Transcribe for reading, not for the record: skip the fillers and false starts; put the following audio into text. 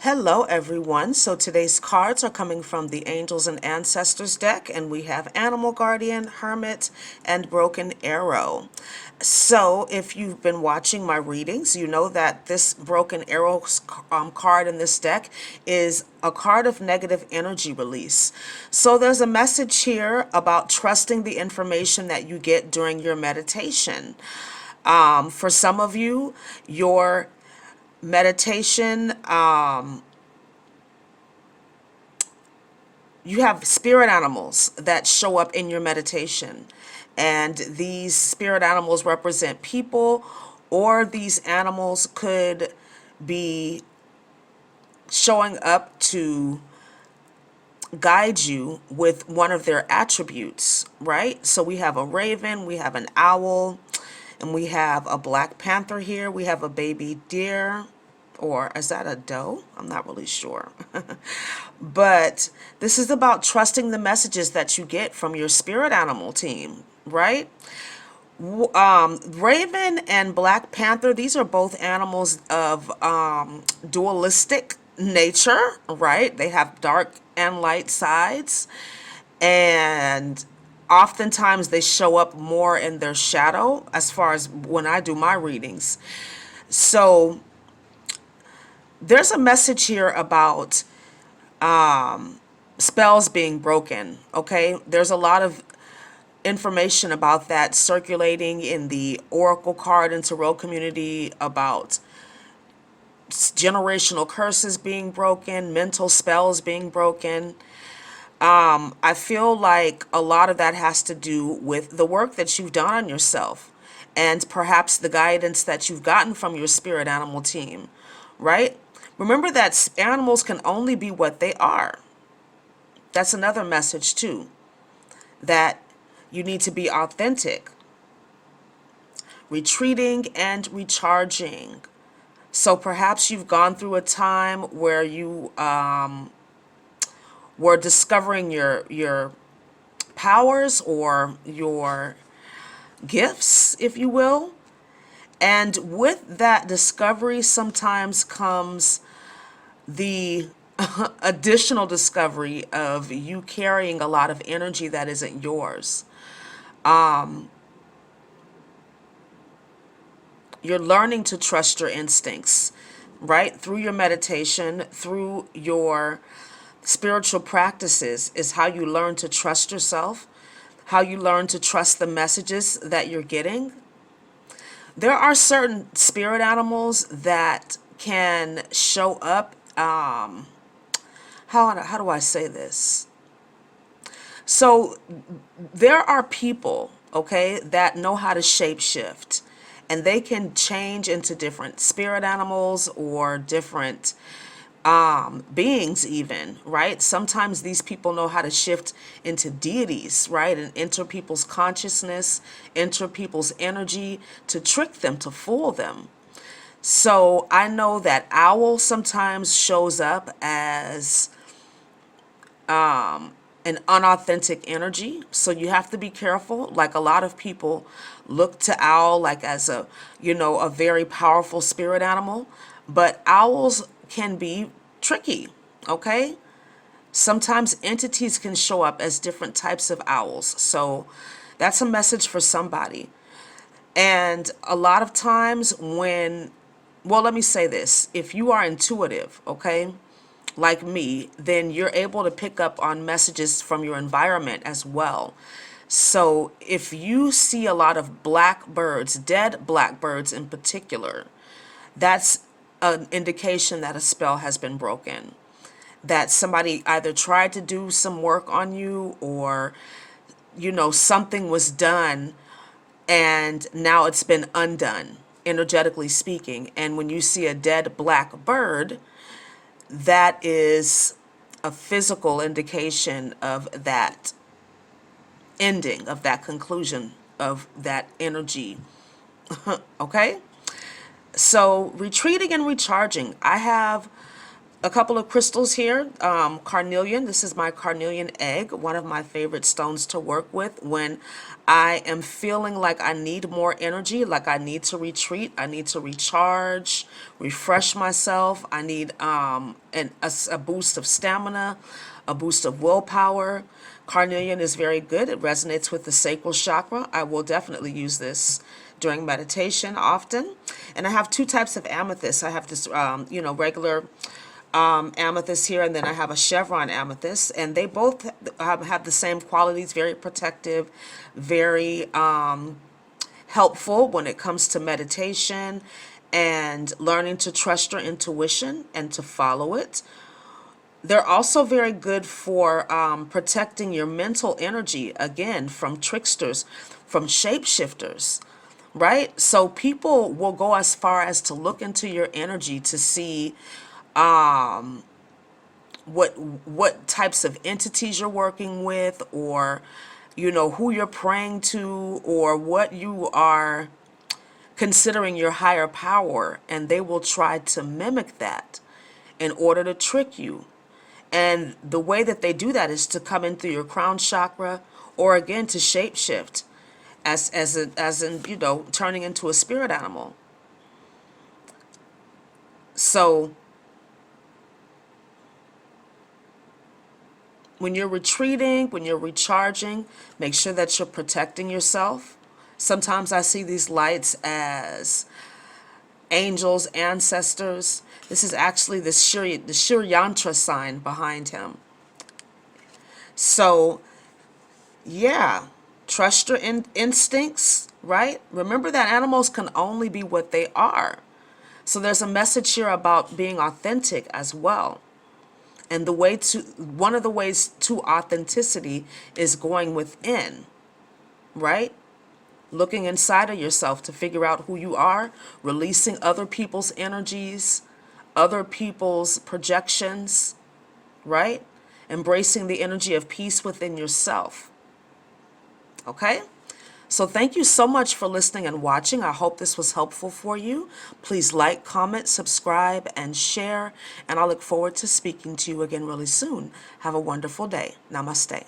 Hello everyone. So today's cards are coming from the Angels and Ancestors deck, and we have Animal Guardian, Hermit, and Broken Arrow. So if you've been watching my readings, you know that this Broken Arrow card in this deck is a card of negative energy release. So there's a message here about trusting the information that you get during your meditation. For some of you, your meditation, you have spirit animals that show up in your meditation, and these spirit animals represent people, or these animals could be showing up to guide you with one of their attributes, right? So we have a raven, we have an owl, and we have a black panther here. We have a baby deer, or is that a doe? I'm not really sure. But this is about trusting the messages that you get from your spirit animal team, right? Raven and Black Panther, these are both animals of dualistic nature, right? They have dark and light sides, and oftentimes they show up more in their shadow as far as when I do my readings. So there's a message here about spells being broken, okay? There's a lot of information about that circulating in the Oracle card and Tarot community about generational curses being broken, mental spells being broken. I feel like a lot of that has to do with the work that you've done on yourself and perhaps the guidance that you've gotten from your spirit animal team, right? Remember that animals can only be what they are. That's another message too, that you need to be authentic, retreating and recharging. So perhaps you've gone through a time where you were discovering your powers or your gifts, if you will. And with that discovery sometimes comes the additional discovery of you carrying a lot of energy that isn't yours. You're learning to trust your instincts, right? Through your meditation, through your spiritual practices is how you learn to trust yourself, how you learn to trust the messages that you're getting. There are certain spirit animals that can show up. How do I say this? So there are people, okay, that know how to shapeshift, and they can change into different spirit animals or different beings even, right? Sometimes these people know how to shift into deities, right? And enter people's consciousness, enter people's energy to trick them, to fool them. So I know that owl sometimes shows up as an unauthentic energy. So you have to be careful. Like a lot of people look to owl like as a, a very powerful spirit animal, but owls can be tricky, okay? Sometimes entities can show up as different types of owls. So that's a message for somebody. And a lot of times well, let me say this. If you are intuitive, okay, like me, then you're able to pick up on messages from your environment as well. So if you see a lot of blackbirds, dead blackbirds in particular, that's an indication that a spell has been broken. That somebody either tried to do some work on you, or, something was done and now it's been undone, energetically speaking. And when you see a dead black bird, that is a physical indication of that ending, of that conclusion, of that energy. Okay? So retreating and recharging. I have A couple of crystals here. Carnelian. This is my carnelian egg, one of my favorite stones to work with when I am feeling like I need more energy, like I need to retreat, I need to recharge, refresh myself. I need a boost of stamina, a boost of willpower. Carnelian is very good. It resonates with the sacral chakra. I will definitely use this during meditation often. And I have two types of amethyst. I have this, regular amethyst here, and then I have a chevron amethyst, and they both have the same qualities, very protective, very helpful when it comes to meditation and learning to trust your intuition and to follow it. They're also very good for protecting your mental energy, again, from tricksters, from shapeshifters, right? So people will go as far as to look into your energy to see what types of entities you're working with, or who you're praying to, or what you are considering your higher power, and they will try to mimic that in order to trick you. And the way that they do that is to come in through your crown chakra, or again to shapeshift as in turning into a spirit animal. So when you're retreating, when you're recharging, make sure that you're protecting yourself. Sometimes I see these lights as angels, ancestors. This is actually the Shiryantra sign behind him. So, yeah, trust your instincts, right? Remember that animals can only be what they are. So there's a message here about being authentic as well. And one of the ways to authenticity is going within, right? Looking inside of yourself to figure out who you are, releasing other people's energies, other people's projections, right? Embracing the energy of peace within yourself. Okay? So thank you so much for listening and watching. I hope this was helpful for you. Please like, comment, subscribe, and share. And I look forward to speaking to you again really soon. Have a wonderful day. Namaste.